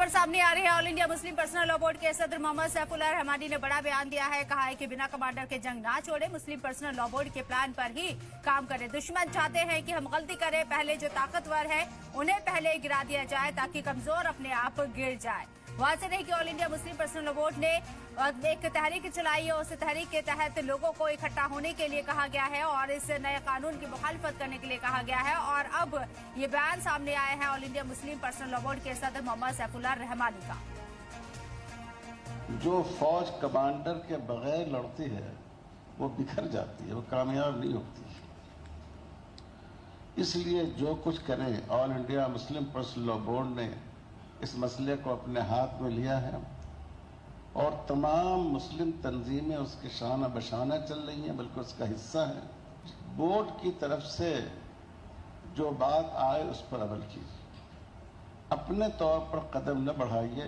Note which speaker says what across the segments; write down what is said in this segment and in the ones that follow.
Speaker 1: खबर सामने आ रही है। All India Muslim personal law board के सदर मोहम्मद सैफुल्लाह रहमानी ने बड़ा बयान दिया है। कहा है कि बिना कमांडर के जंग ना छोड़े, मुस्लिम पर्सनल लॉ बोर्ड के प्लान पर ही काम करें। दुश्मन चाहते हैं कि हम गलती करें, पहले जो ताकतवर है उन्हें पहले गिरा दिया जाए ताकि कमजोर अपने आप गिर जाए। वहां से नहीं कि all India Muslim personal law board ने एक तहरीक चलाई है। उस तहरीक के तहत लोगों को इकट्ठा होने के लिए कहा गया है और इस नए कानून की मुखालिफत करने के लिए कहा गया है। और अब ये बयान सामने आया है all India Muslim personal law board के सदर मोहम्मद सैफुल्लाह रहमानी का।
Speaker 2: जो फौज कमांडर के बगैर लड़ती है वो बिखर जाती है, वो कामयाब नहीं होती। इसलिए जो कुछ करें, all India Muslim personal law board ने इस मसले को अपने हाथ में लिया है और तमाम मुस्लिम तंजीमें उसके शाना बशाना चल रही हैं, बल्कि उसका हिस्सा है। बोर्ड की तरफ से जो बात आए उस पर अमल कीजिए, अपने तौर पर कदम न बढ़ाइए।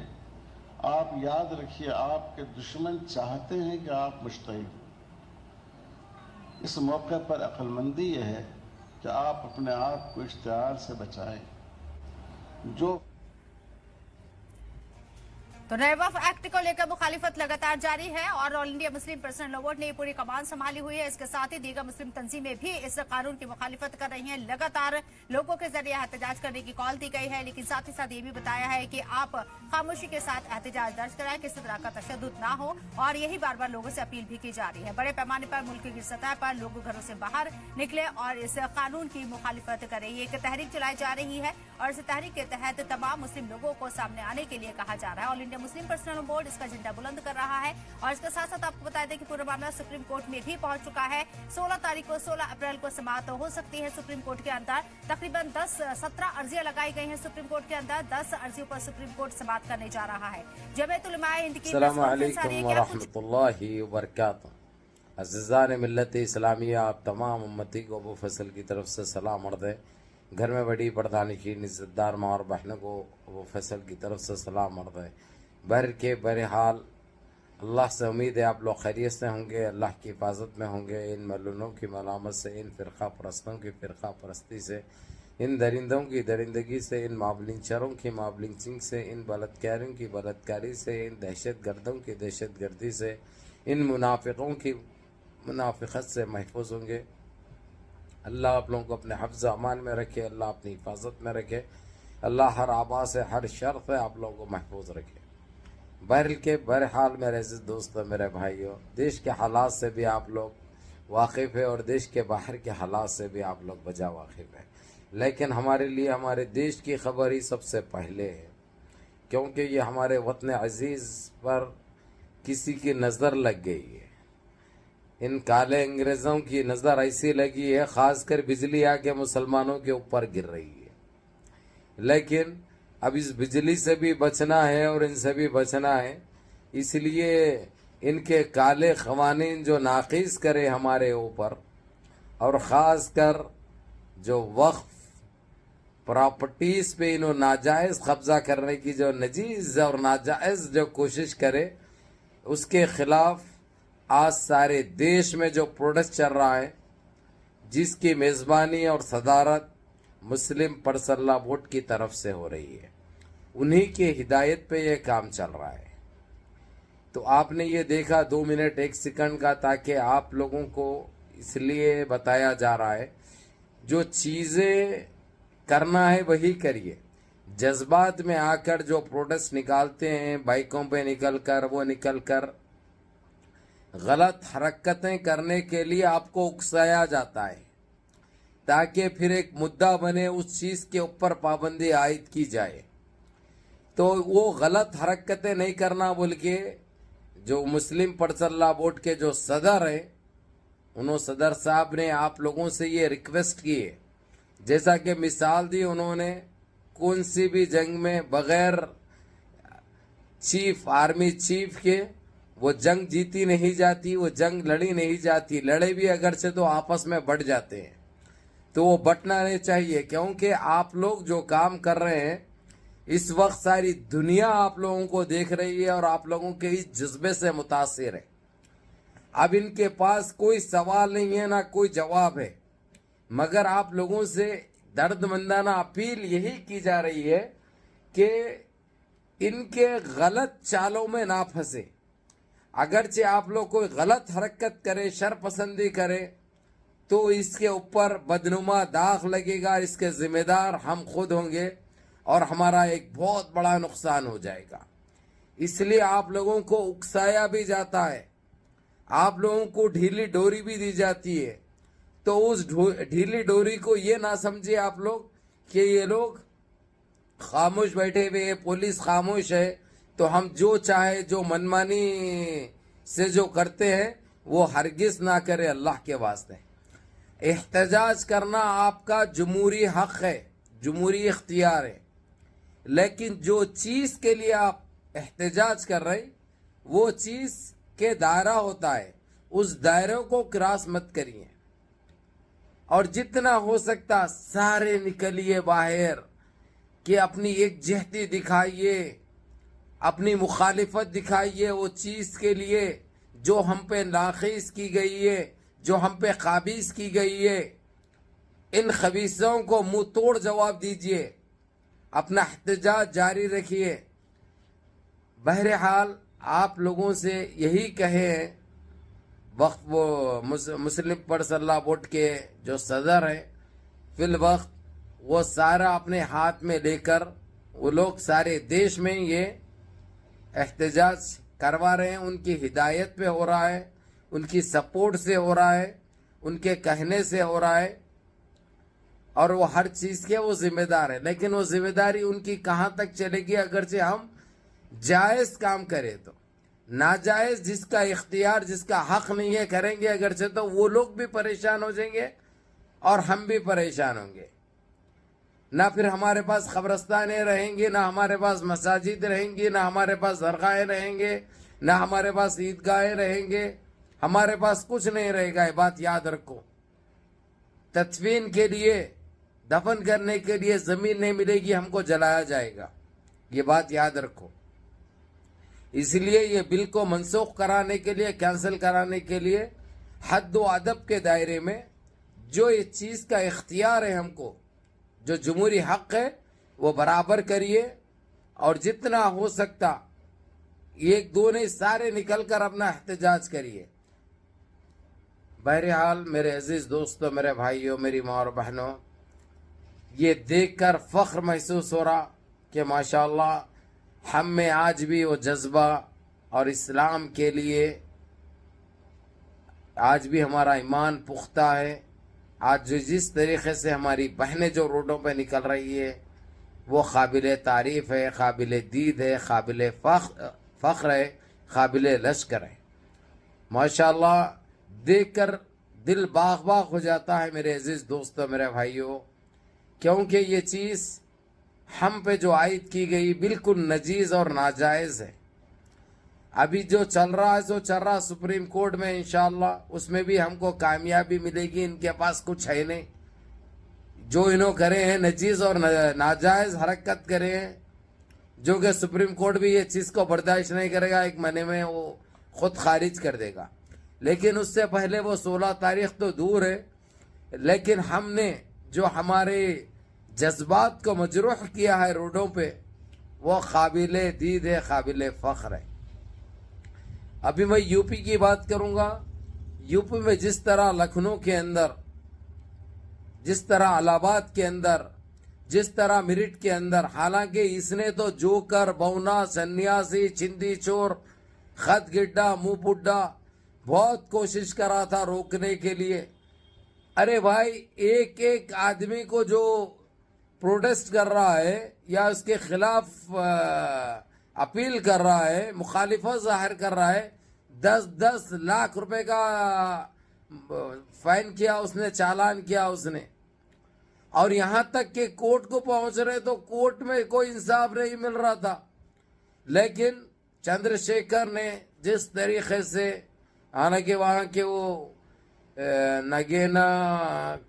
Speaker 2: आप याद रखिए, आपके दुश्मन चाहते हैं कि आप मुश्तहिद हो। इस मौके पर अक्लमंदी यह है कि आप अपने आप को इश्तिहार से बचाएं। जो
Speaker 1: तो नए वक्फ एक्ट को लेकर मुखालिफत लगातार जारी है और all India Muslim personal law board ने पूरी कमान संभाली हुई है। इसके साथ ही दीगर मुस्लिम तंजीमें भी इस कानून की मुखालिफत कर रही हैं। लगातार लोगों के जरिए एहतजाज करने की कॉल दी गई है, लेकिन साथ ही साथ ये भी बताया है कि आप खामोशी के साथ एहतजाज दर्ज कराएं, किसी तरह का तशद्दुद ना हो। और यही बार बार लोगों से अपील भी की जा रही है। बड़े पैमाने पर मुल्क की सतह पर लोग घरों से बाहर निकले और इस कानून की मुखालिफत करें। ये एक तहरीक चलाई जा रही है और इस तहरीक के तहत तमाम मुस्लिम लोगों को सामने आने के लिए कहा जा रहा है। All India Muslim personal board इसका झंडा बुलंद कर रहा है और इसके साथ साथ आपको बता दें कि पूरा मामला सुप्रीम कोर्ट में भी पहुंच चुका है। 16 अप्रैल को समाप्त हो सकती है सुप्रीम कोर्ट के अंदर। तकरीबन 17 अर्जियां लगाई गई हैं सुप्रीम कोर्ट के अंदर। 10 अर्जियों पर सुप्रीम कोर्ट समाप्त करने जा रहा है। जमीयत उलमाए हिंद की
Speaker 3: अस्सलामु अलैकुम व रहमतुल्लाहि व बरकातहू। अज़ीज़ान मिल्लत इस्लामिया, आप तमाम उम्मती को अबू फैसल की तरफ से सलाम अर्ज़ है। घर में बड़ी पर्दानिशीन इज़्ज़तदार माँ और बहनों को अबू फैसल की तरफ से सलाम अर्ज़ है। बहरहाल अल्लाह से उम्मीद है आप लोग खैरियत से होंगे, अल्लाह की हिफाजत में होंगे। इन मलूनों की मलामत से, इन फ़िरक़ा परस्तों की फ़िरक़ा परस्ती से, इन दरिंदों की दरिंदगी से, इन मावलिंचरों की मावलिंचिंग से, इन बलात्कारियों की बलात्कारी से, इन दहशत गर्दों की दहशत गर्दी से, इन मुनाफिकों की मुनाफिकत से महफूज होंगे। अल्लाह आप लोगों को अपने हफ्ज़ अमान में रखे, अल्लाह अपनी हिफाजत में रखे, अल्लाह हर आबा से, हर शर से आप लोगों को महफूज रखे। बहरहाल मेरे अज़ीज़ दोस्तों, मेरे भाइयों, देश के हालात से भी आप लोग वाकिफ़ है और देश के बाहर के हालात से भी आप लोग बजा वाकिफ़ है। लेकिन हमारे लिए हमारे देश की खबर ही सबसे पहले है, क्योंकि ये हमारे वतन अज़ीज़ पर किसी की नज़र लग गई है। इन काले अंग्रेज़ों की नज़र ऐसी लगी है, ख़ासकर बिजली आके मुसलमानों के ऊपर गिर रही है। लेकिन अब इस बिजली से भी बचना है और इनसे भी बचना है, इसलिए इनके काले क़वानीन जो नाक़िस करे हमारे ऊपर, और ख़ास कर जो वक्फ प्रॉपर्टीज़ पे इन्हों नाजायज़ कब्ज़ा करने की जो नजीज़ और नाजायज़ जो कोशिश करे, उसके ख़िलाफ़ आज सारे देश में जो प्रोटेस्ट चल रहा है, जिसकी मेज़बानी और सदारत मुस्लिम पर्सनल लॉ बोर्ड की तरफ से हो रही है, उन्हीं की हिदायत पे ये काम चल रहा है। तो आपने ये देखा 2 मिनट 1 सेकंड का, ताकि आप लोगों को इसलिए बताया जा रहा है जो चीज़ें करना है वही करिए। जज्बात में आकर जो प्रोटेस्ट निकालते हैं, बाइकों पे निकल कर, वो निकल कर गलत हरकतें करने के लिए आपको उकसाया जाता है, ताकि फिर एक मुद्दा बने, उस चीज़ के ऊपर पाबंदी आयद की जाए। तो वो गलत हरकतें नहीं करना बोल के जो मुस्लिम पर्सनल लॉ बोर्ड के जो सदर हैं, उन्होंने सदर साहब ने आप लोगों से ये रिक्वेस्ट की है, जैसा कि मिसाल दी उन्होंने, कौन सी भी जंग में बगैर चीफ, आर्मी चीफ के वो जंग जीती नहीं जाती, वो जंग लड़ी नहीं जाती। लड़े भी अगर से तो आपस में बढ़ जाते हैं, तो वो बटना नहीं चाहिए। क्योंकि आप लोग जो काम कर रहे हैं, इस वक्त सारी दुनिया आप लोगों को देख रही है और आप लोगों के इस जज्बे से मुतासिर है। अब इनके पास कोई सवाल नहीं है, ना कोई जवाब है, मगर आप लोगों से दर्दमंदाना अपील यही की जा रही है कि ان کے غلط چالوں میں نہ پھنسے. اگرچہ آپ لوگ کوئی غلط حرکت کرے، شر پسندی کرے، تو اس کے اوپر بدنما داغ لگے گا. اس کے ذمہ دار ہم خود ہوں گے اور ہمارا ایک بہت بڑا نقصان ہو جائے گا. اس لیے آپ لوگوں کو اکسایا بھی جاتا ہے، آپ لوگوں کو ڈھیلی ڈوری بھی دی جاتی ہے. تو اس ڈھیلی ڈوری کو یہ نہ سمجھے آپ لوگ کہ یہ لوگ خاموش بیٹھے ہوئے، پولیس خاموش ہے تو ہم جو چاہے، جو منمانی سے جو کرتے ہیں وہ ہرگز نہ کرے. اللہ کے واسطے احتجاج کرنا آپ کا جمہوری حق ہے، جمہوری اختیار ہے، لیکن جو چیز کے لیے آپ احتجاج کر رہے وہ چیز کے دائرہ ہوتا ہے، اس دائروں کو کراس مت کریے. اور جتنا ہو سکتا سارے نکلیے باہر کہ اپنی ایک جہتی دکھائیے، اپنی مخالفت دکھائیے وہ چیز کے لیے جو ہم پہ ناخیز کی گئی ہے، جو ہم پہ قابض کی گئی ہے. ان خبیثوں کو منہ توڑ جواب دیجیے، اپنا احتجاج جاری رکھیے. بہرحال آپ لوگوں سے یہی کہے، وقت وہ مسلم پرسنل بورڈ کے جو صدر ہیں فی الوقت وہ سارا اپنے ہاتھ میں لے کر وہ لوگ سارے دیش میں یہ احتجاج کروا رہے ہیں. ان کی ہدایت پہ ہو رہا ہے، ان کی سپورٹ سے ہو رہا ہے، ان کے کہنے سے ہو رہا ہے، اور وہ ہر چیز کے وہ ذمہ دار ہے. لیکن وہ ذمہ داری ان کی کہاں تک چلے گی اگرچہ ہم جائز کام کریں تو؟ ناجائز جس کا اختیار، جس کا حق نہیں ہے کریں گے اگرچہ تو وہ لوگ بھی پریشان ہو جائیں گے اور ہم بھی پریشان ہوں گے. نہ پھر ہمارے پاس قبرستانیں رہیں گی، نہ ہمارے پاس مساجد رہیں گی، نہ ہمارے پاس درگاہیں رہیں گے، نہ ہمارے پاس عیدگاہیں رہیں گے، ہمارے پاس کچھ نہیں رہے گا. یہ بات یاد رکھو. تدفین کے لیے، دفن کرنے کے لیے زمین نہیں ملے گی، ہم کو جلایا جائے گا. یہ بات یاد رکھو. اس لیے یہ بل کو منسوخ کرانے کے لیے، کینسل کرانے کے لیے حد و ادب کے دائرے میں جو اس چیز کا اختیار ہے ہم کو، جو جمہوری حق ہے وہ برابر کریے. اور جتنا ہو سکتا ایک دو نہیں سارے نکل کر اپنا احتجاج کریے. بہرحال میرے عزیز دوستوں، میرے بھائیوں، میری ماں اور بہنوں، یہ دیکھ کر فخر محسوس ہو رہا کہ ماشاءاللہ ہم میں آج بھی وہ جذبہ اور اسلام کے لیے آج بھی ہمارا ایمان پختہ ہے. آج جس طریقے سے ہماری بہنیں جو روڈوں پہ نکل رہی ہے وہ قابل تعریف ہے، قابل دید ہے، قابل فخر ہے، قابل لشکر ہے. ماشاءاللہ دیکھ کر دل باغ باغ ہو جاتا ہے میرے عزیز دوستوں، میرے بھائیوں، کیونکہ یہ چیز ہم پہ جو عائد کی گئی بالکل نجیز اور ناجائز ہے. ابھی جو چل رہا ہے سو چل رہا سپریم کورٹ میں، انشاءاللہ اس میں بھی ہم کو کامیابی ملے گی. ان کے پاس کچھ ہے نہیں. جو انہوں کرے ہیں نجیز اور ناجائز حرکت کرے ہیں، جو کہ سپریم کورٹ بھی یہ چیز کو برداشت نہیں کرے گا، ایک مہینے میں وہ خود خارج کر دے گا. لیکن اس سے پہلے وہ 16 تاریخ تو دور ہے. لیکن ہم نے جو ہمارے جذبات کو مجروح کیا ہے روڈوں پہ وہ قابل دید ہے، قابل فخر ہے. ابھی میں یو پی کی بات کروں گا. یو پی میں جس طرح لکھنؤ کے اندر، جس طرح الہ آباد کے اندر، جس طرح میرٹھ کے اندر، حالانکہ اس نے تو جوکر، بونا، سنیاسی، چندی چور، خط گڈا، منہ پڈا بہت کوشش کرا تھا روکنے کے لیے. ارے بھائی، ایک ایک آدمی کو جو پروٹیسٹ کر رہا ہے یا اس کے خلاف اپیل کر رہا ہے، مخالفت ظاہر کر رہا ہے، 10-10 لاکھ روپے کا فائن کیا اس نے، چالان کیا اس نے. اور یہاں تک کہ کورٹ کو پہنچ رہے تو کورٹ میں کوئی انصاف نہیں مل رہا تھا. لیکن چندر شیکھر نے جس طریقے سے، حالانکہ وہاں کے وہ نگینا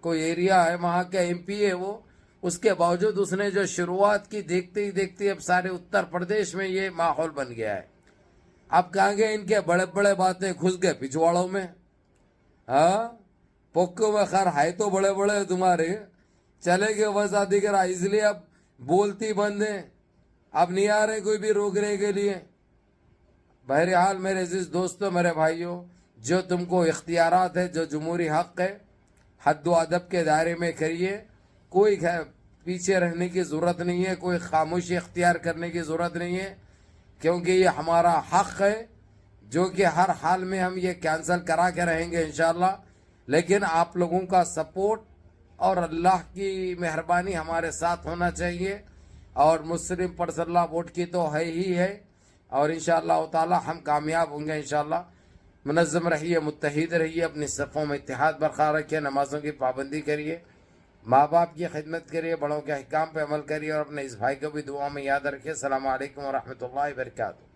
Speaker 3: کوئی ایریا ہے وہاں کا ایم پی ہے وہ، اس کے باوجود اس نے جو شروعات کی، دیکھتے ہی دیکھتے اب سارے اتر پردیش میں یہ ماحول بن گیا ہے. اب کہاں گئے ان کے بڑے بڑے باتیں، گھس گئے پچھواڑوں میں. ہاں پوکو میں خیر ہے تو بڑے بڑے تمہارے، چلے گئے وزا دیگر، اس لیے اب بولتی بند ہیں. اب نہیں آ رہے کوئی بھی روکنے کے لیے. بہرحال میرے عزیز دوستوں، میرے بھائیوں، جو تم کو اختیارات ہے، جو جمہوری حق ہے، حد و ادب کے دائرے میں کریے. کوئی پیچھے رہنے کی ضرورت نہیں ہے، کوئی خاموشی اختیار کرنے کی ضرورت نہیں ہے، کیونکہ یہ ہمارا حق ہے جو کہ ہر حال میں ہم یہ کینسل کرا کے رہیں گے انشاءاللہ. لیکن آپ لوگوں کا سپورٹ اور اللہ کی مہربانی ہمارے ساتھ ہونا چاہیے. اور مسلم پرسنل لا ووٹ کی تو ہے ہی ہے، اور انشاءاللہ تعالی ہم کامیاب ہوں گے انشاءاللہ. منظم رہیے، متحد رہیے، اپنی صفوں میں اتحاد برقرار رکھیے، نمازوں کی پابندی کریے، ماں باپ کی خدمت کریے، بڑوں کے احکام پہ عمل کریے، اور اپنے اس بھائی کو بھی دعا میں یاد رکھیے. السلام علیکم ورحمۃ اللہ وبرکاتہ.